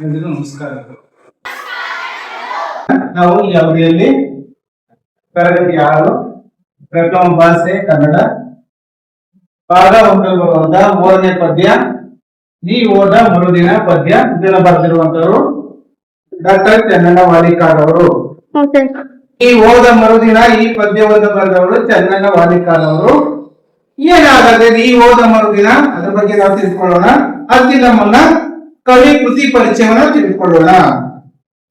ಎಲ್ರಿಗೂ ನಮಸ್ಕಾರಗಳು. ನಾವು ಈ ಅವಧಿಯಲ್ಲಿ ತರಗತಿ 6 ಪ್ರಥಮ ಭಾಷೆ ಕನ್ನಡ ಭಾಗ 1 ಬರುವಂತಹ 3ನೇ ಪದ್ಯ ನೀ ಓದ ಮರುದಿನ ಪದ್ಯ. ಇದನ್ನು ಬರೆದಿರುವಂತವರು ಡಾಕ್ಟರ್ ಚನ್ನಣ್ಣ ವಾಲಿಕಾರ್ ಅವರು. ಈ ಓದ ಮರುದಿನ ಈ ಪದ್ಯವನ್ನು ಬರೆದವರು ಚನ್ನಣ್ಣ ವಾಲಿಕಾರ್ ಅವರು. ಏನಾಗದೆ ಈ ಓದ ಮರುದಿನ ಅದ್ರ ಬಗ್ಗೆ ನಾವು ತಿಳ್ಕೊಳ್ಳೋಣ. ಅದಕ್ಕಿಂತ ಮುನ್ನ ಕವಿ ಕೃತಿ ಪರಿಚಯವನ್ನ ತಿಳ್ಕೊಳ್ಳೋಣ.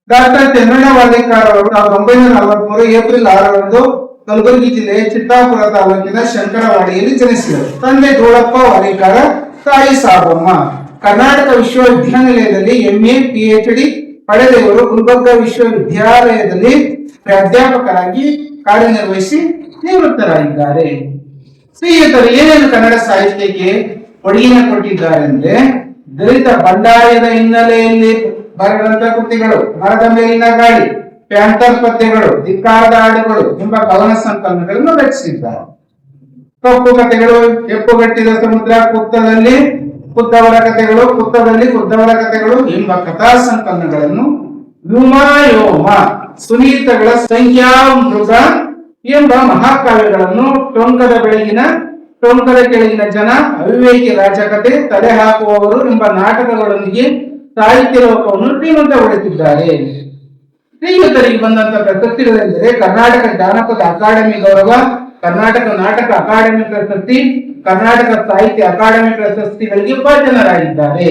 ಡಾಕ್ಟರ್ ಚನ್ನಣ್ಣ ವಾಲಿಕಾರ್ ಅವರು 1943 ಏಪ್ರಿಲ್ 6ರಂದು ಕಲಬುರಗಿ ಜಿಲ್ಲೆಯ ಚಿತ್ತಾಪುರ ತಾಲೂಕಿನ ಶಂಕರವಾಡಿಯಲ್ಲಿ ಜನಿಸಿದರು. ತಂದೆ ಧೂಳಪ್ಪ ವಾಲಿಕಾರ, ತಾಯಿ ಸಾಬಮ್ಮ. ಕರ್ನಾಟಕ ವಿಶ್ವವಿದ್ಯಾನಿಲಯದಲ್ಲಿ MA PhD ಪಡೆದವರು ಗುಲ್ಬರ್ಗಾ ವಿಶ್ವವಿದ್ಯಾಲಯದಲ್ಲಿ ಪ್ರಾಧ್ಯಾಪಕರಾಗಿ ಕಾರ್ಯನಿರ್ವಹಿಸಿ ನಿವೃತ್ತರಾಗಿದ್ದಾರೆ. ಶ್ರೀಯುತರು ಏನೇನು ಕನ್ನಡ ಸಾಹಿತ್ಯಕ್ಕೆ ಕೊಡುಗೆಯನ್ನು ಕೊಟ್ಟಿದ್ದಾರೆ ಅಂದ್ರೆ, ದಲಿತ ಬಂಡಾಯದ ಹಿನ್ನೆಲೆಯಲ್ಲಿ ಬರೆದಂತ ಕೃತಿಗಳು ಮರದ ಮೇಲಿನ ಗಾಳಿ, ಪ್ಯಾಂಥರ್ ಪದ್ಯಗಳು, ಧಿಕ್ಕಾರದ ಹಾಡುಗಳು ಎಂಬ ಕವನ ಸಂಕಲನಗಳನ್ನು ರಚಿಸಿದ್ದಾರೆ. ಕಪ್ಪು ಕಥೆಗಳು, ಹೆಪ್ಪುಗಟ್ಟಿದ ಸಮುದ್ರ, ಖುದ್ದವರ ಕಥೆಗಳು, ಖುದ್ದವರ ಕಥೆಗಳು ಎಂಬ ಕಥಾ ಸಂಕಲನಗಳನ್ನು, ವ್ಯೋಮಾಯೋಮ, ಸುನೀತಗಳ ಸಂಖ್ಯಾಮೃಗ ಎಂಬ ಮಹಾಕಾವ್ಯಗಳನ್ನು, ಟೊಂಕದ ಕೆಳಗಿನ ಜನ, ಅವಿವೇಕಿ ರಾಜಕತೆ, ತಲೆ ಹಾಕುವವರು ಎಂಬ ನಾಟಕಗಳೊಂದಿಗೆ ಸಾಹಿತ್ಯ ಲೋಕವನ್ನು ಶ್ರೀಮಂತಗೊಳಿಸಿದ್ದಾರೆ. ಶ್ರೀಯುತರಿಗೆ ಬಂದಂತಹ ಪ್ರಶಸ್ತಿಗಳೆಂದರೆ ಕರ್ನಾಟಕ ಜಾನಪದ ಅಕಾಡೆಮಿ ಗೌರವ, ಕರ್ನಾಟಕ ನಾಟಕ ಅಕಾಡೆಮಿ ಪ್ರಶಸ್ತಿ, ಕರ್ನಾಟಕ ಸಾಹಿತ್ಯ ಅಕಾಡೆಮಿ ಪ್ರಶಸ್ತಿಗಳಿಗೆ ಭಾಜನರಾಗಿದ್ದಾರೆ.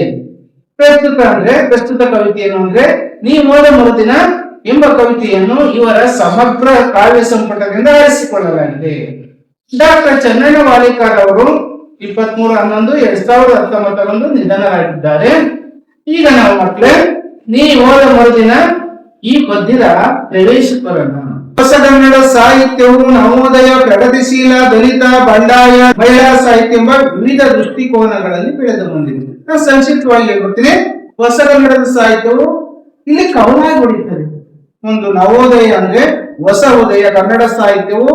ಪ್ರಸ್ತುತ ಕವಿತೆಯನ್ನು ಅಂದ್ರೆ ನೀ ಓದ ಮರುದಿನ ಎಂಬ ಕವಿತೆಯನ್ನು ಇವರ ಸಮಗ್ರ ಕಾವ್ಯ ಸಂಪುಟದಿಂದ ಆರಿಸಿಕೊಳ್ಳಲಾಗಿದೆ. ಡಾಕ್ಟರ್ ಚನ್ನಣ್ಣ ವಾಲಿಕಾರ್ ಅವರು 23/11/2019 ನಿಧನರಾಗಿದ್ದಾರೆ. ಈಗ ನಾವು ಮಕ್ಕಳೇ ನೀ ಓದ ಮರುದಿನ ಈ ಪದ್ಯದ ಪ್ರವೇಶಿಕರನ್ನ. ಹೊಸಗನ್ನಡ ಸಾಹಿತ್ಯವು ನವೋದಯ, ಪ್ರಗತಿಶೀಲ, ದಲಿತ, ಬಂಡಾಯ, ಮಹಿಳಾ ಸಾಹಿತ್ಯ ಎಂಬ ವಿವಿಧ ದೃಷ್ಟಿಕೋನಗಳಲ್ಲಿ ಬೆಳೆದು ಬಂದಿದೆ. ನಾನು ಸಂಕ್ಷಿಪ್ತವಾಗಿ ಹೇಳ್ಬಿಡ್ತೀನಿ. ಹೊಸಗನ್ನಡದ ಸಾಹಿತ್ಯವು ಇಲ್ಲಿ ಕವನಾಗಿ ಹೊಡಿತಾರೆ. ಒಂದು ನವೋದಯ ಅಂದ್ರೆ ಹೊಸ ಉದಯ, ಕನ್ನಡ ಸಾಹಿತ್ಯವು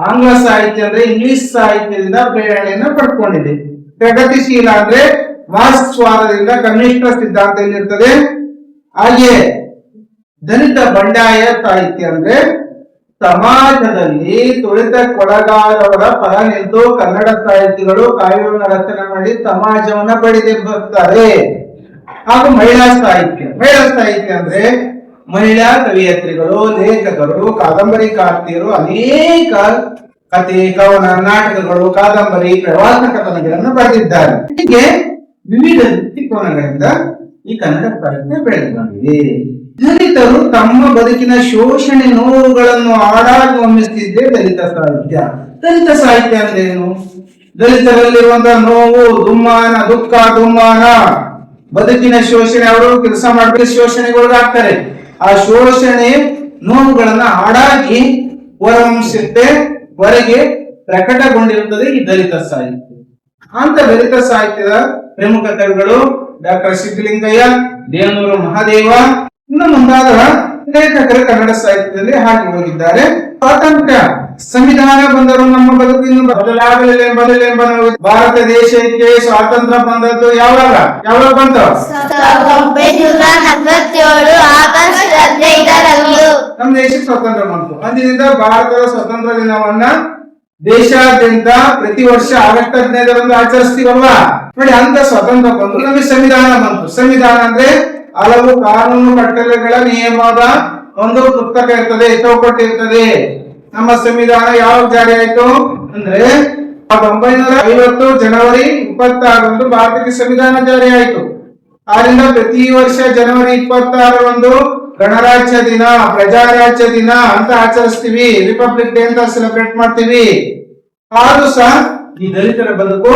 ಆಂಗ್ಲ ಸಾಹಿತ್ಯ ಅಂದ್ರೆ ಇಂಗ್ಲಿಷ್ ಸಾಹಿತ್ಯದಿಂದ ಪ್ರೇರಣೆಯನ್ನ ಪಡ್ಕೊಂಡಿದೆ. ಪ್ರಗತಿಶೀಲ ಅಂದ್ರೆ ಮಾರ್ಕ್ಸ್ವಾದದಿಂದ ಕಮ್ಯುನಿಸ್ಟ್ ಸಿದ್ಧಾಂತ ಇರ್ತದೆ. ಹಾಗೆಯೇ ದಲಿತ ಬಂಡಾಯ ಸಾಹಿತ್ಯ ಅಂದ್ರೆ ಸಮಾಜದಲ್ಲಿ ತುಳಿತಕ್ಕೊಳಗಾದವರ ಪರ ನಿಂತು ಕನ್ನಡ ಸಾಹಿತಿಗಳು ಕಾವ್ಯವನ್ನು ರಚನೆ ಮಾಡಿ ಸಮಾಜವನ್ನ ಬಡಿದೆಬ್ಬುತ್ತಾರೆ. ಹಾಗೂ ಮಹಿಳಾ ಸಾಹಿತ್ಯ ಅಂದ್ರೆ ಮಹಿಳಾ ಕವಿಯತ್ರಿಗಳು, ಲೇಖಕರು, ಕಾದಂಬರಿಕಾರ್ತಿಯರು ಅನೇಕ ಕಥೆ, ಕವನ, ನಾಟಕಗಳು, ಕಾದಂಬರಿ, ಪ್ರವಾಸ ಕಥನಗಳನ್ನು ಬರೆದಿದ್ದಾರೆ. ಹೀಗೆ ವಿವಿಧ ದೃಷ್ಟಿಕೋನಗಳಿಂದ ಈ ಕನ್ನಡ ಸಾಹಿತ್ಯ ಬೆಳೆದು ಬಂದಿದೆ. ದಲಿತರು ತಮ್ಮ ಬದುಕಿನ ಶೋಷಣೆ, ನೋವುಗಳನ್ನು ಹಾಡಾಗಿ ಹೊಮ್ಮಿಸುತ್ತಿದ್ದೇ ದಲಿತ ಸಾಹಿತ್ಯ. ದಲಿತ ಸಾಹಿತ್ಯ ಅಂದ್ರೆ ಏನು? ದಲಿತರಲ್ಲಿರುವಂತಹ ನೋವು, ದುಮ್ಮಾನ, ಬದುಕಿನ ಶೋಷಣೆ, ಅವರು ಕೆಲಸ ಮಾಡಬೇಕು, ಶೋಷಣೆಗೊಳಗಾಗ್ತಾರೆ. ಆ ಶೋಷಣೆ ನೋವುಗಳನ್ನ ಹಾಡಾಗಿ ಹೊರಹೊಮ್ಮಿಸುತ್ತೆ, ಹೊರಗೆ ಪ್ರಕಟಗೊಂಡಿರುತ್ತದೆ ಈ ದಲಿತ ಸಾಹಿತ್ಯ. ಅಂತ ದಲಿತ ಸಾಹಿತ್ಯದ ಪ್ರಮುಖ ಕವಿಗಳು ಡಾಕ್ಟರ್ ಸಿದ್ದಲಿಂಗಯ್ಯ, ದೇವನೂರು ಮಹಾದೇವ, ಇನ್ನು ಮುಂತಾದ ಲೇಖಕರು ಕನ್ನಡ ಸಾಹಿತ್ಯದಲ್ಲಿ ಹಾಕಿ ಹೋಗಿದ್ದಾರೆ. ಸ್ವಾತಂತ್ರ್ಯ ಸಂವಿಧಾನ ಬಂದರು ನಮ್ಮ ಬದುಕಿನ ಬದಲಾಗಲಿಲ್ಲ. ಭಾರತ ದೇಶಕ್ಕೆ ಸ್ವಾತಂತ್ರ್ಯ ಬಂದದ್ದು ಯಾವಾಗ ಬಂತು? ನಮ್ಮ ದೇಶಕ್ಕೆ ಸ್ವಾತಂತ್ರ್ಯ ಬಂತು. ಅಂದಿನಿಂದ ಭಾರತದ ಸ್ವಾತಂತ್ರ್ಯ ದಿನವನ್ನ ದೇಶಾದ್ಯಂತ ಪ್ರತಿ ವರ್ಷ ಆಗಸ್ಟ್ 15ರಂದು ಆಚರಿಸ್ತೀವಲ್ವಾ. ನೋಡಿ, ಅಂತ ಸ್ವಾತಂತ್ರ್ಯ ಬಂದು ನಮಗೆ ಸಂವಿಧಾನ ಬಂತು. ಸಂವಿಧಾನ ಅಂದ್ರೆ ಹಲವು ಕಾನೂನು ಕಟ್ಟಳೆಗಳ ನಿಯಮದ ಒಂದು ಪುಸ್ತಕ ಇರ್ತದೆ, ಚೌಕಟ್ಟು ಇರ್ತದೆ. ನಮ್ಮ ಸಂವಿಧಾನ ಯಾವಾಗ ಜಾರಿ ಆಯ್ತು ಅಂದ್ರೆ 1950 ಜನವರಿ 26ರಂದು ಭಾರತಕ್ಕೆ ಸಂವಿಧಾನ ಜಾರಿ ಆಯ್ತು. ಆದ್ರಿಂದ ಪ್ರತಿ ವರ್ಷ ಜನವರಿ 26ರಂದು ಗಣರಾಜ್ಯ ದಿನ, ಪ್ರಜಾರಾಜ್ಯ ದಿನ ಅಂತ ಆಚರಿಸ್ತೀವಿ. ರಿಪಬ್ಲಿಕ್ ಡೇ ಅಂತ ಸೆಲೆಬ್ರೇಟ್ ಮಾಡ್ತೀವಿ. ಆದ್ರೂ ಸಹ ಈ ದಲಿತರ ಬದುಕು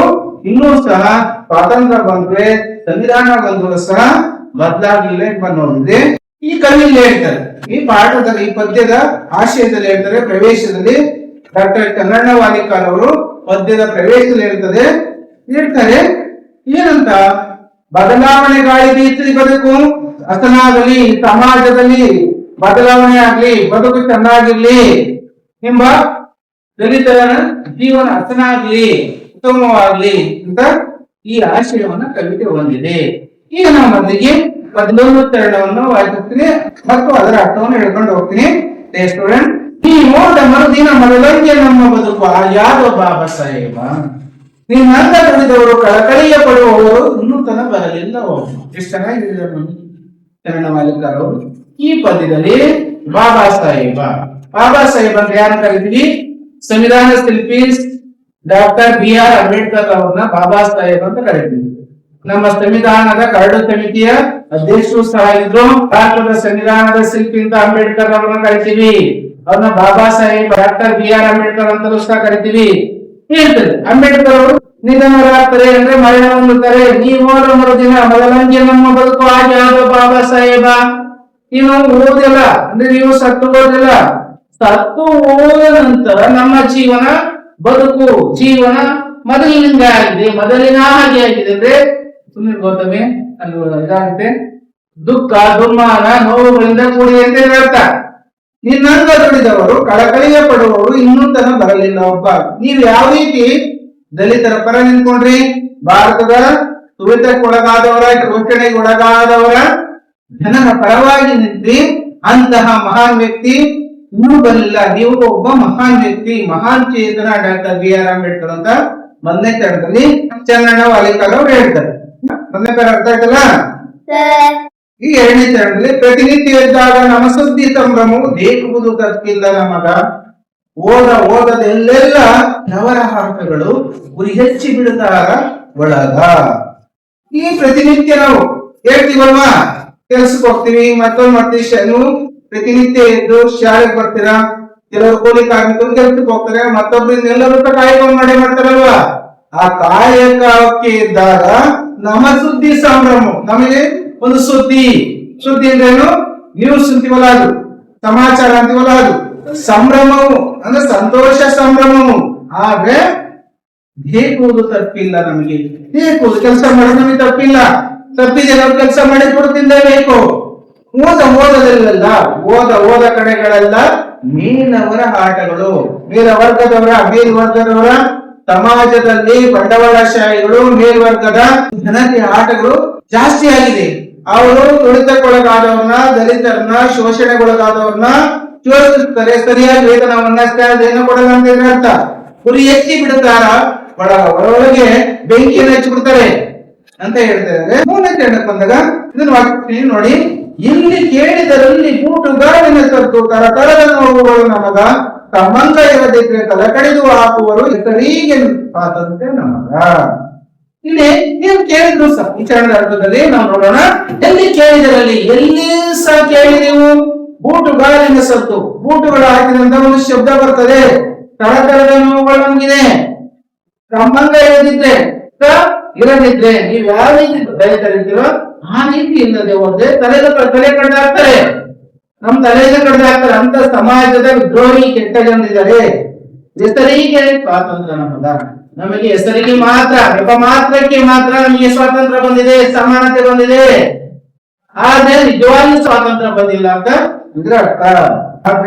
ಇನ್ನೂ ಸಹ ಸ್ವಾತಂತ್ರ್ಯ ಬಂದ್ರೆ, ಸಂವಿಧಾನ ಬಂದರೂ ಸಹ ಬದಲಾಗಲಿಲ್ಲ ಎಂಬ ನೋಡಿದೆ. ಈ ಕವಿಯಲ್ಲಿ ಹೇಳ್ತಾರೆ, ಈ ಪಾಠದಲ್ಲಿ, ಈ ಪದ್ಯದ ಆಶಯದಲ್ಲಿ ಹೇಳ್ತಾರೆ, ಪ್ರವೇಶದಲ್ಲಿ ಡಾಕ್ಟರ್ ಚನ್ನಣ್ಣ ವಾಲಿಕಾರ್ ಅವರು ಪದ್ಯದ ಪ್ರವೇಶದಲ್ಲಿ ಹೇಳ್ತಾರೆ ಏನಂತ, ಬದಲಾವಣೆ ಗಾಳಿ ಬೀಸಲಿ ಬದುಕು ಹಸನಾಗಲಿ, ಸಮಾಜದಲ್ಲಿ ಬದಲಾವಣೆ ಆಗ್ಲಿ, ಬದುಕು ಚೆನ್ನಾಗಿರ್ಲಿ ಎಂಬ, ದಲಿತರ ಜೀವನ ಹಸನಾಗ್ಲಿ, ಉತ್ತಮವಾಗ್ಲಿ ಅಂತ ಈ ಆಶಯವನ್ನ ಕವಿತೆ ಹೊಂದಿದೆ. ಈಗ ನಾವು ಮೊದಲಿಗೆ 11 ಚರಣವನ್ನು ವಾಚಿಸ್ತೀನಿ ಮತ್ತು ಅದರ ಅರ್ಥವನ್ನು ಹೇಳ್ಕೊಂಡು ಹೋಗ್ತೀನಿ. ಸ್ಟೂಡೆಂಟ್, ನೀನೋದ ಮರುದಿನ ಮರಳಂಗೆ ನಮ್ಮ ಬದುಕು ಆ ಯಾದವ ಬಾಬಾ ಸಾಹೇಬ. ನಿನ್ನಂದ ದುಡಿದವರು ಕಳಕಳಿಯ ಪಡುವವರು ಇನ್ನೂ ತನ ಬರಲಿಲ್ಲ. ಎಷ್ಟು ಚೆನ್ನಾಗಿದೆ ಚರಣ ಮಾಲೀಕರವರು ಈ ಪದ್ಯದಲ್ಲಿ. ಬಾಬಾ ಸಾಹೇಬ ಅಂತ ಯಾರು ಕರಿತೀವಿ? ಸಂವಿಧಾನ ಶಿಲ್ಪಿ ಡಾಕ್ಟರ್ BR ಅಂಬೇಡ್ಕರ್ ಅವರನ್ನ ಬಾಬಾ ಸಾಹೇಬ್ ಅಂತ ಕರಿತೀವಿ. ನಮ್ಮ ಸಂವಿಧಾನದ ಕರಡು ಸಮಿತಿಯ ಅಧ್ಯಕ್ಷರು ಸಹ ಇದ್ರು. ಭಾರತದ ಸಂವಿಧಾನದ ಶಿಲ್ಪಿ ಅಂತ ಅಂಬೇಡ್ಕರ್ ಅವರನ್ನ ಕರಿತೀವಿ. ಅವ್ರನ್ನ ಬಾಬಾ ಸಾಹೇಬ್ ಡಾಕ್ಟರ್ BR ಅಂಬೇಡ್ಕರ್ ಅಂತಲೂ ಸಹ ಕರಿತೀವಿ. ಹೇಳ್ತಾರೆ ಅಂಬೇಡ್ಕರ್ ಅವರು ನಿಧನರಾಗ್ತಾರೆ ಅಂದ್ರೆ ಮರಣ ಹೊಂದುತ್ತಾರೆ. ನೀವು ಮರುದಿನ ಮೊದಲಂಗೆ ನಮ್ಮ ಬದುಕು ಹಾಗೆ ಆದ ಬಾಬಾ ಸಾಹೇಬ. ನೀವು ಓದಿಲ್ಲ ಅಂದ್ರೆ ನೀವು ಸತ್ತು ಹೋದಿಲ್ಲ. ಸತ್ತು ಹೋದ ನಂತರ ನಮ್ಮ ಬದುಕು ಜೀವನ ಮೊದಲಿನಿಂದ ಆಗಿದೆ, ಮೊದಲಿನ ಹಾಗೆ ಆಗಿದೆ ಅಂದ್ರೆ ಸುಮ್ಮನೆ ಗೌತಮಿ ಅಲ್ಲಿ ಇದಾಗುತ್ತೆ. ದುಃಖ ದುಮ್ಮಾನ ನೋವುಗಳಿಂದ ಕೂಡಿದೆ ಅಂತ ಹೇಳ್ತ. ನಿನ್ನಂಗ ದುಡಿದವರು ಕಳಕಳಿಯ ಪಡುವವರು ಇನ್ನೂ ತನ ಬರಲಿಲ್ಲ. ಒಬ್ಬ ನೀವು ಯಾವ ರೀತಿ ದಲಿತರ ಪರ ನಿಂತ್ಕೊಂಡ್ರಿ, ಭಾರತದ ತುಳಿತಕ್ಕೊಳಗಾದವರ ಶೋಷಣೆಗೆ ಒಳಗಾದವರ ಜನರ ಪರವಾಗಿ ನಿಂತ್ರಿ. ಅಂತಹ ಮಹಾನ್ ವ್ಯಕ್ತಿ ಇನ್ನೂ ಬರಲಿಲ್ಲ. ನೀವು ಒಬ್ಬ ಮಹಾನ್ ವ್ಯಕ್ತಿ, ಮಹಾನ್ ಚೇತನ ಡಾಕ್ಟರ್ BR ಅಂಬೇಡ್ಕರ್ ಅಂತ ಮೊದಲನೇ ಚರಣದಲ್ಲಿ ಚನ್ನಣ್ಣ ವಾಲಿಕರ್ ಅವರು ಹೇಳ್ತಾರೆ. ಮೊದಲನೇ ತರ ಅರ್ಥ ಆಯ್ತಲ್ಲ? ಈ ಎರಡನೇ ಚರಣದಲ್ಲಿ ಪ್ರತಿನಿತ್ಯ ಇದ್ದಾಗ ನಮ್ಮ ಸುದ್ದಿ ಸಂಭ್ರಮವು ದೇಕುವುದು ತಪ್ಪಿಲ್ಲ ನಮಗ. ಓದದೆಲ್ಲೆಲ್ಲ ನವರ ಹಾಟಗಳು ಗುರಿ ಹೆಚ್ಚಿ ಬಿಡುತ್ತಾರ ಒಳಗ. ಈ ಪ್ರತಿನಿತ್ಯ ನಾವು ಹೇಳ್ತೀವಲ್ವಾ, ಕೆಲ್ಸಕ್ಕೆ ಹೋಗ್ತೀವಿ, ಮತ್ತೊಂದು ಮಾಡ್ತೀವಿ. ನೀವು ಪ್ರತಿನಿತ್ಯ ಎದ್ದು ಶಾಲೆಗೆ ಬರ್ತೀರಾ. ಕೆಲವರು ಕೂಲಿ ಕಾರ್ಮಿಕರು ಕೆಲ್ಸಕ್ಕೆ ಹೋಗ್ತಾರೆ, ಮತ್ತೊಬ್ಬರಿಂದ ಎಲ್ಲರೂ ಕಾಯಕ ಮಾಡ್ತಾರಲ್ವಾ. ಆ ಕಾಯಕಕ್ಕೆ ಇದ್ದಾಗ ನಮ್ಮ ಸುದ್ದಿ ಸಂಭ್ರಮ, ನಮಗೆ ಒಂದು ಸುದ್ದಿ ಅಂದ್ರೇನು? ನ್ಯೂಸ್ ಅಂತೀವಲ್ಲ, ಅದು ಸಮಾಚಾರ ಅಂತೀವಲ್ಲ, ಅದು ಸಂಭ್ರಮವು ಅಂದ್ರೆ ಸಂತೋಷ ಸಂಭ್ರಮವು. ಆದ್ರೆ ಹೇಗುವುದು ತಪ್ಪಿಲ್ಲ ನಮಗೆ. ಹೇಗುವುದು ಕೆಲಸ ಮಾಡೋದು ನಮಗೆ ತಪ್ಪಿಲ್ಲ. ತಪ್ಪಿದೆ ನಾವು ಕೆಲಸ ಮಾಡಿ ಕೊಡ್ತಿದ್ದೇಬೇಕು. ಓದದಲ್ಲೆಲ್ಲ ಓದ ಕಡೆಗಳೆಲ್ಲ ಮೇಲವರ ಆಟಗಳು, ಮೇಲ್ವರ್ಗದವರ ಸಮಾಜದಲ್ಲಿ ಬಂಡವಾಳಶಾಹಿಗಳು, ಮೇಲ್ವರ್ಗದ ಜನತೆಯ ಆಟಗಳು ಜಾಸ್ತಿ ಆಗಿದೆ. ಅವರು ತುಳಿತಕ್ಕೊಳಗಾದವ್ರನ್ನ, ದಲಿತರನ್ನ, ಶೋಷಣೆಗೊಳಗಾದವ್ರನ್ನ ಶೋಷಿಸ್ತಾರೆ. ಸರಿಯಾಗಿ ವೇತನವನ್ನ ಕೊಡಲ್ಲ ಅಂತ ಅರ್ಥ. ಗುರಿ ಎತ್ತಿ ಬಿಡುತ್ತಾರ, ಒಳಗೆ ಬೆಂಕಿಯನ್ನು ಹಚ್ಚಿ ಬಿಡ್ತಾರೆ ಅಂತ ಹೇಳ್ತಾರೆ. ಮೂರನೇ ಚರಣಕ್ಕೆ ಬಂದಾಗ ಇದನ್ನ ನೋಡಿ. ಇಲ್ಲಿ ಕೇಳಿದರಲ್ಲಿ ಬೂಟುಗಾರಿನ ಸತ್ತು ಕರಕರದ ನೋವುಗಳು ನಮಗ, ಸಂಬಂಧ ಇರದಿದ್ರೆ ತಲೆ ಕಡಿದು ಹಾಕುವರು ಹೆಸರಿಗೆ ಸ್ವಾತಂತ್ರ್ಯ ನಮಗ. ಇಲ್ಲಿ ನೀವು ಕೇಳಿದ್ರು ಸಹ ಈ ಚರಣದ ಅರ್ಥದಲ್ಲಿ ನಾವು ನೋಡೋಣ. ಎಲ್ಲಿ ಕೇಳಿದರಲ್ಲಿ, ಎಲ್ಲಿ ಸಹ ಕೇಳಿ ನೀವು ಬೂಟುಗಾರಿನ ಸತ್ತು, ಬೂಟುಗಳು ಹಾಕಿದಂತ ಒಂದು ಶಬ್ದ ಬರ್ತದೆ. ತರತರದ ನೋವುಗಳು ನಮಗಿದೆ. ಸಂಬಂಧ ಇರದಿದ್ರೆ ನೀವು ಯಾವ ರೀತಿ ದಲಿತರಿದ್ದೀರೋ ಆ ರೀತಿ ಇಲ್ಲದೆ ಹೋದ್ರೆ ತಲೆ ಕಡ್ದಾಕ್ತಾರೆ, ನಮ್ ತಲೆಯಿಂದ ಕಡ್ದಾಕ್ತಾರೆ. ಅಂತ ಸಮಾಜದ ವಿದ್ರೋಹಿ ಕೆಟ್ಟ ಜನರಿದ್ದಾರೆ. ಹೆಸರಿಗೆ ಸ್ವಾತಂತ್ರ್ಯ ನಮಗ, ನಮಗೆ ಹೆಸರಿಗೆ ಮಾತ್ರ, ನೆಪ ಮಾತ್ರಕ್ಕೆ ಮಾತ್ರ ನಮಗೆ ಸ್ವಾತಂತ್ರ್ಯ ಬಂದಿದೆ, ಸಮಾನತೆ ಬಂದಿದೆ. ಆದ್ರೆ ನಿಜವಾಗಿ ಸ್ವಾತಂತ್ರ್ಯ ಬಂದಿಲ್ಲ ಅಂತ ಇದ್ರ ಅರ್ಥ.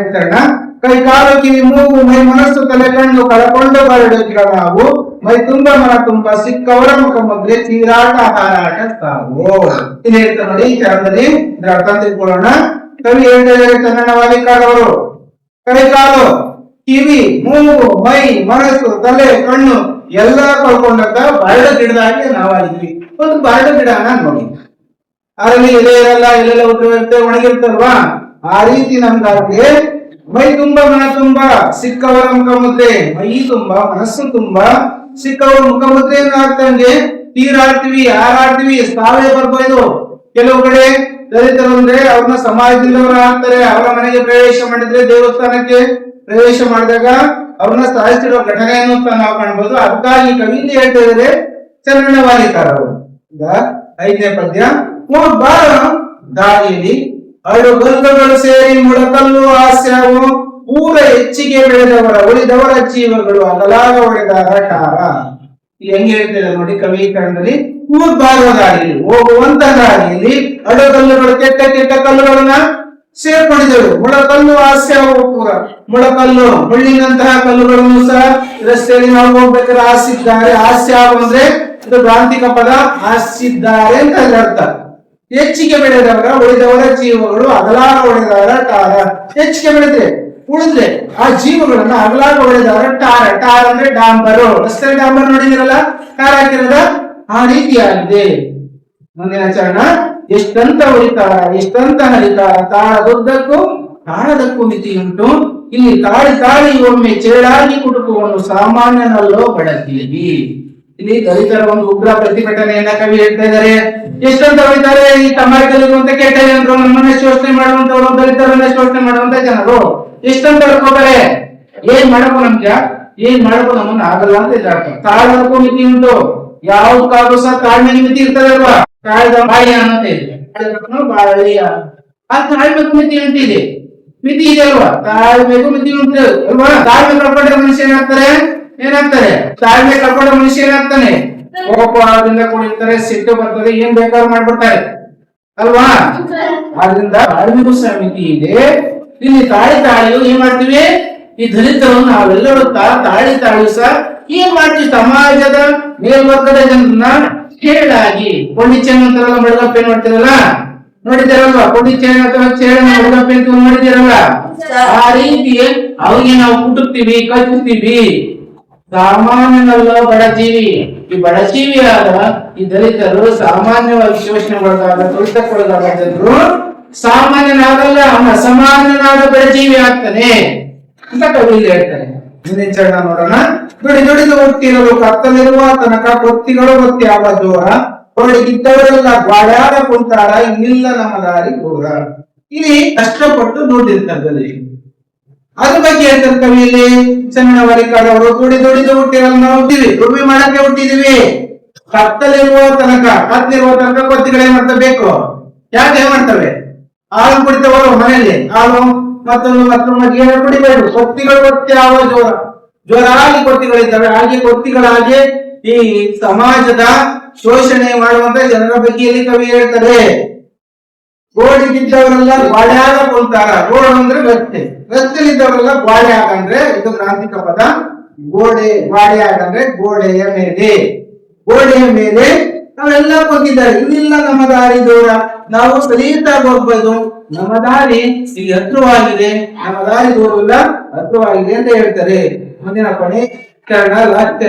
ಕೈ ಕಾಲು ಕಿವಿ ಮೂಗು ಮೈ ಮನಸ್ಸು ತಲೆ ಕಣ್ಣು ಕಳಕೊಂಡು ಬರಡಿಗಳ ನಾವು, ಮೈ ತುಂಬ ಮನ ತುಂಬ ಸಿಕ್ಕವರ ಮುಖ ಮುದ್ರೆ ಚೀರಾಟ ಹಾರಾಟ ಸಾವು. ಇಲ್ಲಿ ಹೇಳ್ತಾರೆ ನೋಡಿ ಈ ಚರಣದಲ್ಲಿ ಇದ್ರ ಅರ್ಥ ತಿಳ್ಕೊಳ್ಳೋಣ. ಕವಿ ಹೇಳ್ತಿದ್ದಾರೆ ಚನ್ನಣ್ಣ ವಾಲಿಕಾರ್ ಅವರು. ಕೈ ಕಾಲು ಕಿವಿ ಮೂಗು ಮೈ ಮನಸ್ಸು ತಲೆ ಕಣ್ಣು ಎಲ್ಲ ಕಳ್ಕೊಂಡಂತ ಬರಡ ಗಿಡದಾಗಿ ನಾವಾಗಿದ್ವಿ. ಒಂದು ಬರಡ ಗಿಡನ ನೋಡಿ, ಅದರಲ್ಲಿ ಎಲೆ ಇರಲ್ಲ, ಎಲ್ಲೆಲ್ಲ ಉದ್ದಿರುತ್ತೆ, ಒಣಗಿರ್ತಲ್ವಾ. ಆ ರೀತಿ ನಮ್ಗಾಗಿ ಮೈ ತುಂಬಾ ಮನ ತುಂಬಾ ಸಿಕ್ಕವರ ಮುಖ ಮುದ್ರೆ, ಮೈ ತುಂಬಾ ಮನಸ್ಸು ತುಂಬಾ ಸಿಕ್ಕವರ ಮುಖ ಮುದ್ರೆಯನ್ನು ಹಾಕ್ತಂಗೆ ತೀರಾಡ್ತೀವಿ, ಹಾರಾಡ್ತೀವಿ, ಸಾವೇ ಬರ್ಬೋದು. ಕೆಲವು ಕಡೆ ದಲಿತರು ಅಂದ್ರೆ ಅವ್ರನ್ನ ಸಮಾಜದಿಂದವರು ಹಾಕ್ತಾರೆ. ಅವರ ಮನೆಗೆ ಪ್ರವೇಶ ಮಾಡಿದ್ರೆ, ದೇವಸ್ಥಾನಕ್ಕೆ ಪ್ರವೇಶ ಮಾಡಿದಾಗ ಅವ್ರನ್ನ ಸಾಯಿಸಿರೋ ಘಟನೆಯನ್ನು ಸಹ ನಾವು ಕಾಣ್ಬೋದು. ಅದಕ್ಕಾಗಿ ಕವಿಯಲ್ಲಿ ಹೇಳ್ತಾ ಇದ್ದಾರೆ ಚನ್ನಣ್ಣ ವಾಲಿಕಾರ್ ಅವರು. ಈಗ 5ನೇ ಪದ್ಯ. ಬಾರ ದಾರಿಯಲ್ಲಿ ಅಡುಗಲ್ಲುಗಳು ಸೇರಿ ಮುಳಕಲ್ಲು ಹಾಸ್ಯವು, ಊರ ಹೆಚ್ಚಿಗೆ ಬೆಳೆದವರ ಉಳಿದವರ ಜೀವಗಳು ಅಗಲಾಗ ಹೊಡೆದಾರ ಟಾರ. ಇಲ್ಲಿ ಹೆಂಗೆ ಹೇಳ್ತಿದ್ದಾರೆ ನೋಡಿ ಕವೀಕರಣದಲ್ಲಿ. ಬಾರುವ ದಾರಿಯಲ್ಲಿ, ಹೋಗುವಂತ ದಾರಿಯಲ್ಲಿ ಅಡುಗಲ್ಲುಗಳು, ಕೆಟ್ಟ ಕೆಟ್ಟ ಕಲ್ಲುಗಳನ್ನ ಸೇರ್ಕೊಂಡಿದ್ದೆವು. ಮುಳಕಲ್ಲು ಹಾಸ್ಯವು, ಪೂರ ಮುಳಕಲ್ಲು ಮುಳ್ಳಿನಂತಹ ಕಲ್ಲುಗಳನ್ನು ಸಹ ರಸ್ತೆಯಲ್ಲಿ ನಾವು ಹೋಗ್ಬೇಕಾದ್ರೆ ಹಾಸಿದ್ದಾರೆ. ಹಾಸ್ಯ ಅಂದ್ರೆ ಇದು ಪ್ರಾಂತಿಕ ಪದ, ಹಾಸಿದ್ದಾರೆ ಅಂತ ಅರ್ಥ. ಹೆಚ್ಚಿಗೆ ಬೆಳೆದವರ ಉಳಿದವರ ಜೀವಗಳು ಅಗಲಾಗ ಹೊಡೆದವರ ಟಾರ. ಹೆಚ್ಚಿಗೆ ಬೆಳೆದ್ರೆ ಉಳಿದ್ರೆ ಆ ಜೀವಗಳನ್ನ ಅಗಲಾಗ ಹೊಡೆದವರ ಟಾರ. ಟಾರ್ ಅಂದ್ರೆ ಡಾಂಬರು. ರಸ್ತೆ ಡಾಂಬರ್ ನೋಡಿದಿರಲ್ಲ, ಟಾರ್ ಹಾಕಿರೋದ ಆ ರೀತಿಯಾಗಿದೆ. ಮುಂದಿನ ಚರಣ. ಎಷ್ಟಂತ ಹೊಡಿತಾರ ಎಷ್ಟಂತ ಹರಿತಾರ, ತಾಳದುದ್ದಕ್ಕೂ ತಾಳದಕ್ಕೂ ಮಿತಿಯುಂಟು. ಇಲ್ಲಿ ತಾಳಿ ತಾಳಿ ಒಮ್ಮೆ ಚೇಳಾಗಿ ಕುಟುಕುವನ್ನು ಸಾಮಾನ್ಯನಲ್ಲೋ ಬಡತೀವಿ. ಇಲ್ಲಿ ದಲಿತರ ಒಂದು ಉಗ್ರ ಪ್ರತಿಭಟನೆಯನ್ನ ಕವಿ ಹೇಳ್ತಾ ಇದ್ದಾರೆ. ಎಷ್ಟಂತ ಹೊಡಿತಾರೆ ಈ ಸಮಾಜದಲ್ಲಿರುವಂತ ಕೆಟ್ಟ ಜನರು, ನಮ್ಮನ್ನ ಶೋಷಣೆ ಮಾಡುವಂತವರು, ದಲಿತರನ್ನ ಶೋಷಣೆ ಮಾಡುವಂತ ಜನರು ಎಷ್ಟಂತ ಹೊಡ್ಕೋತಾರೆ. ಏನ್ ಮಾಡಬೇಕು ನಮ್ಗೆ, ಏನ್ ಮಾಡಬೇಕು ನಮ್ಮನ್ನ ಆಗಲ್ಲ ಅಂತ ಇದ್ದಾರೆ. ತಾಳದಕ್ಕೂ ಮಿತಿ ಉಂಟು. ಯಾವ ಕಾಲು ಸಹ ತಾಳ್ಮೆಗೆ ಮಿತಿ ಇರ್ತದೆ ಅಲ್ವಾ. ತಾಳ್ದ ಬಾಯಿ ಅಂತ ಇದೆ, ಬಾಳಿಯ ಆ ತಾಳ್ಮೆಗೂ ಮಿತಿ ಉಂಟಿದೆ, ಮಿತಿ ಇದೆ ಅಲ್ವಾ. ತಾಳ್ಮೆಗೂ ಮಿತಿ ಉಂಟು ಅಲ್ವಾ. ತಾಳ್ಮೆ ಕಳ್ಕೊಂಡ್ರೆ ಮನುಷ್ಯ ಏನಾಗ್ತಾರೆ ತಾಳ್ಮೆ ಕಳ್ಕೊಂಡ ಮನುಷ್ಯ ಏನಾಗ್ತಾನೆ, ಕೋಪದಿಂದ ಕೂಡಿರ್ತಾರೆ, ಸಿಟ್ಟು ಬರ್ತದೆ, ಏನ್ ಬೇಕಾದ್ರೂ ಮಾಡ್ಬಿಡ್ತಾರೆ ಅಲ್ವಾ. ಆದ್ರಿಂದ ತಾಳ್ಮೆಗೂ ಸಹ ಮಿತಿ ಇದೆ. ಇಲ್ಲಿ ತಾಳಿಯು ಏನ್ ಮಾಡ್ತೀವಿ, ಈ ದಲಿತರನ್ನು ನಾವೆಲ್ಲರೂ ತಾಳಿಯು ಸಹ ಏನ್ ಮಾಡ್ತೀವಿ, ಸಮಾಜದ ಮೇಲ್ವರ್ಗದ ಜನರನ್ನ ಕೇಳಾಗಿ ಕೊಂಡಿಚೇನ ಅಂತಾರಲ್ಲ, ಮಡಗಪ್ಪೆ ನೋಡ್ತಿರಲ್ಲ, ನೋಡಿದಿರಲ್ವಾ, ಕೊಂಡಿಚೇನ ಅಥವಾ ಚೇಳನ ಮಡಗಪ್ಪೆ ಅಂತ ನೋಡಿದಿರಲ್ಲ, ಆ ರೀತಿ ಅವ್ರಿಗೆ ನಾವು ಕುಟುಕ್ತಿವಿ, ಕಚ್ಚುತ್ತೀವಿ. ಸಾಮಾನ್ಯನಲ್ಲ ಬಡಜೀವಿ. ಈ ಬಡಜೀವಿಯಾದ ಈ ದಲಿತರು ಸಾಮಾನ್ಯವಾಗಿ ಶೋಷಣೆಗೊಳಗಾದ, ತುಳಿತಕ್ಕೊಳಗಾದ ಜನರು ಸಾಮಾನ್ಯನಾಗಲ್ಲ, ಅವನ ಅಸಾಮಾನ್ಯನಾದ ಬಡಜೀವಿ ಆಗ್ತಾನೆ ಅಂತ ಕವಿ ಹೇಳ್ತಾರೆ. ಮುಂದಿನ ಚರಣ ನೋಡೋಣ. ದುಡಿದು ಹುಟ್ಟಿರಲು ಕತ್ತಲಿರುವ ತನಕ ಕೊತ್ತಿಗಳು ಗೊತ್ತಿ ಆವ ಜೋರ, ಹೊರಗಿದ್ದವರೆಲ್ಲ ಗ್ವಾಡ್ಯಾದ ಕುಂತಾರ, ಇನ್ನಿಲ್ಲ ನಮ್ಮ ದಾರಿ ದೂರ. ಇಲ್ಲಿ ಕಷ್ಟಪಟ್ಟು ದುಡ್ಡಿರ್ತಾರೆ. ಅದ್ರ ಬಗ್ಗೆ ಹೇಳ್ತಾರೆ ಕವಿಯಲ್ಲಿ ಚನ್ನವರಿಕಾರವರು. ದುಡಿದು ಹುಟ್ಟಿರಲು ನಾವು ಹುಟ್ಟಿವಿ, ದುಡಿಮೆ ಮಾಡಕ್ಕೆ ಹುಟ್ಟಿದೀವಿ. ಕತ್ತಲಿರುವ ತನಕ ಕೊತ್ತಿಗಳೇನ್ ಮಾಡ್ತವೆ ಬೇಕು. ಯಾಕೆ ಏನ್ ಮಾಡ್ತವೆ, ಹಾಲು ಕುಡಿತವರು ಮನೆಯಲ್ಲಿ, ಹಾಲು ಮತ್ತೊಂದು ಮಜ್ಜಿಗೆ ಕುಡಿಬೇಕು. ಕೊತ್ತಿಗಳು ಗೊತ್ತಿ ಆವ ಜೋರಾಗಿ ಕೊತ್ತಿಗಳಿದ್ದಾವೆ. ಹಾಗೆ ಕೊತ್ತಿಗಳಾಗಿ ಈ ಸಮಾಜದ ಶೋಷಣೆ ಮಾಡುವಂತ ಜನರ ಬಗ್ಗೆ ಇಲ್ಲಿ ಕವಿ ಹೇಳ್ತಾರೆ. ಗೋಡಿಗಿದ್ದವರೆಲ್ಲ ಗ್ವಾಡ್ಯಾಗ ಕುಂತಾರ. ಗೋಡ್ ಅಂದ್ರೆ ರಸ್ತೆ, ರಸ್ತೆಲಿದ್ದವರೆಲ್ಲ ಗ್ವಾಡ್ಯಾಗ ಅಂದ್ರೆ ಇದು ಗ್ರಾಂಥಿಕ ಪದ. ಗ್ವಾಡ್ಯಾಗ ಅಂದ್ರೆ ಗೋಡೆಯ ಮೇಲೆ, ಗೋಡೆಯ ಮೇಲೆ ನಾವೆಲ್ಲ ಕೂತಿದ್ದಾರೆ. ಇನ್ನಿಲ್ಲ ನಮ್ಮ ದಾರಿ ದೂರ, ನಾವು ಸಲೀತಾಗಿ ಹೋಗ್ಬೋದು, ನಮ್ಮ ದಾರಿ ಇಲ್ಲಿ ಹತ್ರವಾಗಿದೆ, ನಮ್ಮ ದಾರಿ ದೂರವಿಲ್ಲ ಹತ್ರವಾಗಿದೆ ಅಂತ ಹೇಳ್ತಾರೆ. ಮುಂದಿನ ಕೊನೆ ಕಾರಣ ಲಾಸ್ಟ.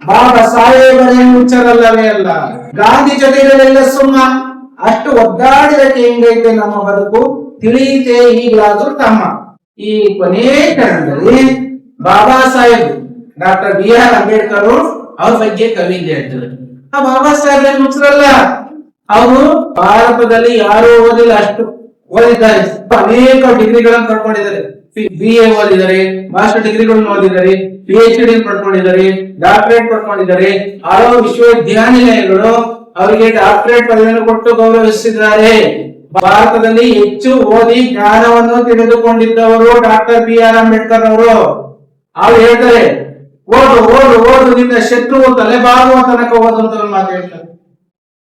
ಬಾಬಾ ಸಾಹೇಬರೇನು ಹುಚ್ಚರಲ್ಲವೇ ಅಲ್ಲ, ಗಾಂಧಿ ಜೊತೆಗಳೆಲ್ಲ ಸುಮ್ಮ, ಅಷ್ಟು ಒದ್ದಾಡಿದಕ್ಕೆ ಹೆಂಗೈತೆ ನಮ್ಮ ಬದುಕು, ತಿಳಿಯಿತೆ ಈಗಲಾದ್ರೂ ತಮ್ಮ. ಈ ಕೊನೆ ಕಾರಣದಲ್ಲಿ ಬಾಬಾ ಸಾಹೇಬ್ ಡಾಕ್ಟರ್ BR ಅಂಬೇಡ್ಕರ್ ಅವ್ರ ಬಗ್ಗೆ ಕವಿ ಹೇಳ್ತಾರೆ. ಆ ಬಾಬಾ ಸಾಹೇಬ್ ಏನ್ ಹುಚ್ಚರಲ್ಲ, ಅವರು ಭಾರತದಲ್ಲಿ ಯಾರು ಓದಿಲ್ಲ ಅಷ್ಟು ಓದಿದ್ದಾರೆ. ಅನೇಕ ಡಿಗ್ರಿಗಳನ್ನು ಪಡ್ಕೊಂಡಿದ್ದಾರೆ. BA ಓದಿದ್ದಾರೆ, ಮಾಸ್ಟರ್ ಡಿಗ್ರಿಗಳನ್ನು ಓದಿದ್ದಾರೆ, PhD ಪಡ್ಕೊಂಡಿದ್ದಾರೆ, ಡಾಕ್ಟರೇಟ್ ಪಡ್ಕೊಂಡಿದ್ದಾರೆ. ಹಲವು ವಿಶ್ವವಿದ್ಯಾನಿಲಯಗಳು ಅವರಿಗೆ ಡಾಕ್ಟರೇಟ್ ಪದವಿಯನ್ನು ಕೊಟ್ಟು ಗೌರವಿಸಿದ್ದಾರೆ. ಭಾರತದಲ್ಲಿ ಹೆಚ್ಚು ಓದಿ ಜ್ಞಾನವನ್ನು ತಿಳಿದುಕೊಂಡಿದ್ದವರು ಡಾಕ್ಟರ್ BR ಅಂಬೇಡ್ಕರ್ ಅವರು. ಅವ್ರು ಹೇಳ್ತಾರೆ, ಓದು ಓದು ಓದು, ನಿನ್ನ ಶತ್ರು ತಲೆಬಾಗುವ ತನಕ ಓದು ಅಂತ ಮಾತು ಹೇಳ್ತಾರೆ.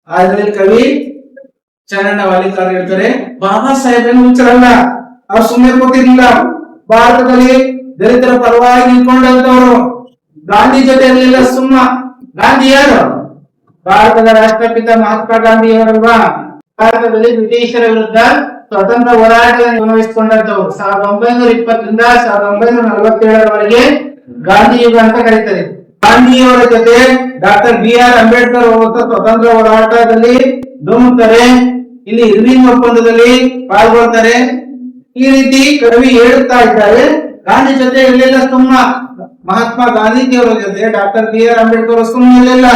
ಆದ್ರೆ ಕವಿ ಚರಣ ವಾಲಿಕಾರ ಹೇಳ್ತಾರೆ, ಬಾಬಾ ಸಾಹೇಬ್ ಹುಚ್ಚರಲ್ಲ, ಅವ್ರು ಸುಮ್ಮನೆ ಕೂತಿರ್ಲಿಲ್ಲ. ಭಾರತದಲ್ಲಿ ದಲಿತರ ಪರವಾಗಿ ನಿಂತ್ಕೊಂಡಂತವ್ರು. ಗಾಂಧಿ ಜೊತೆಯಲ್ಲೆಲ್ಲ ಸುಮ್ಮ. ಗಾಂಧಿ ಯಾರು? ಭಾರತದ ರಾಷ್ಟ್ರಪಿತ ಮಹಾತ್ಮ ಗಾಂಧಿ ಅವರಲ್ವಾ. ಭಾರತದಲ್ಲಿ ಬ್ರಿಟಿಷರ ವಿರುದ್ಧ ಸ್ವತಂತ್ರ ಹೋರಾಟ ನಿರ್ವಹಿಸಿಕೊಂಡಂತವ್ರು. 1920ರಿಂದ 1947ರವರೆಗೆ ಗಾಂಧಿ ಯುಗ ಅಂತ ಕರೀತಾರೆ. ಗಾಂಧಿಯವರ ಜೊತೆ ಡಾಕ್ಟರ್ BR ಅಂಬೇಡ್ಕರ್ ಸ್ವತಂತ್ರ ಹೋರಾಟದಲ್ಲಿ ಧುಮುಕ್ತಾರೆ. ಇಲ್ಲಿ ಇರ್ವಿನ್ ಒಪ್ಪಂದದಲ್ಲಿ ಪಾಲ್ಗೊಳ್ತಾರೆ. ಈ ರೀತಿ ಕವಿ ಹೇಳುತ್ತಾ ಇದ್ದಾರೆ. ಗಾಂಧಿ ಜೊತೆ ಇರಲಿಲ್ಲ ಸುಮ್ಮ. ಮಹಾತ್ಮ ಗಾಂಧೀಜಿಯವರ ಜೊತೆ ಡಾಕ್ಟರ್ BR ಅಂಬೇಡ್ಕರ್ ಸುಮ್ಮನಿರಲಿಲ್ಲ.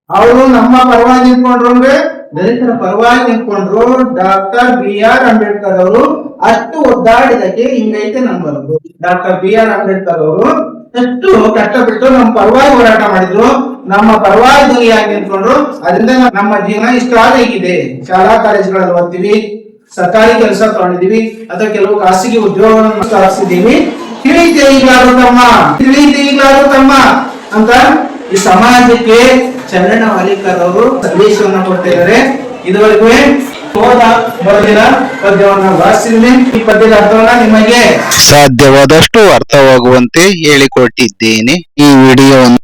ಅವರು ನಮ್ಮ ಪರವಾಗಿ ನಿಂತ್ಕೊಂಡ್ರು ಅಂದ್ರೆ ದಲಿತರ ಪರವಾಗಿ ನಿಂತ್ಕೊಂಡ್ರು. ಡಾಕ್ಟರ್ BR ಅಂಬೇಡ್ಕರ್ ಅವರು ಅಷ್ಟು ಒದ್ದಾಡಿದಕ್ಕೆ ಹಿಂಗೈತೆ ನಮ್ಮ ಬದುಕು. ಡಾಕ್ಟರ್ BR ಅಂಬೇಡ್ಕರ್ ಅವರು ಎಷ್ಟು ಕಷ್ಟಪಟ್ಟು ನಮ್ಮ ಪರವಾಗಿ ಹೋರಾಟ ಮಾಡಿದ್ರು, ನಮ್ಮ ಪರವಾಗಿ ಧ್ವನಿಯಾಗಿ ನಿಂತ್ಕೊಂಡ್ರು. ಅದರಿಂದ ನಮ್ಮ ಜೀವನ ಇಷ್ಟ ಆಗಿದೆ. ಶಾಲಾ ಕಾಲೇಜುಗಳಲ್ಲಿ ಓದ್ತೀವಿ, ಸರ್ಕಾರಿ ಕೆಲಸ ತಗೊಂಡಿದೀವಿ, ಅಥವಾ ಕೆಲವು ಖಾಸಗಿ ಉದ್ಯೋಗಗಳನ್ನು ಸ್ಥಾಪಿಸಿದೀವಿ. ತಿಳಿಯಿತೆ ಈಗಲಾದ್ರೂ ತಮ್ಮ ಅಂತ ಈ ಸಮಾಜಕ್ಕೆ ಚರಣ ವಾಲಿಕರ್ ಅವರು ಸಂದೇಶವನ್ನು ಕೊಡ್ತಿದ್ದಾರೆ. ಇದುವರೆಗೂ ಹೋದ ಬರೆದಿನ ಪದ್ಯವನ್ನು ವಾಸಿಸಿದ್ದೀನಿ. ಈ ಪದ್ಯದ ಅರ್ಥವನ್ನ ನಿಮಗೆ ಸಾಧ್ಯವಾದಷ್ಟು ಅರ್ಥವಾಗುವಂತೆ ಹೇಳಿಕೊಟ್ಟಿದ್ದೇನೆ. ಈ ವಿಡಿಯೋವನ್ನು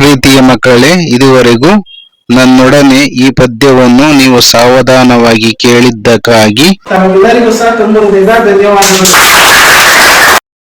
ಪ್ರೀತಿಯ ಮಕ್ಕಳೇ, ಇದುವರೆಗೂ ನನ್ನೊಡನೆ ಈ ಪದ್ಯವನ್ನು ನೀವು ಸಾವಧಾನವಾಗಿ ಕೇಳಿದ್ದಕ್ಕಾಗಿ ತಮಗೆಲ್ಲರಿಗೂ ಸಹ ತುಂಬ ಹೃದಯದ ಧನ್ಯವಾದಗಳು.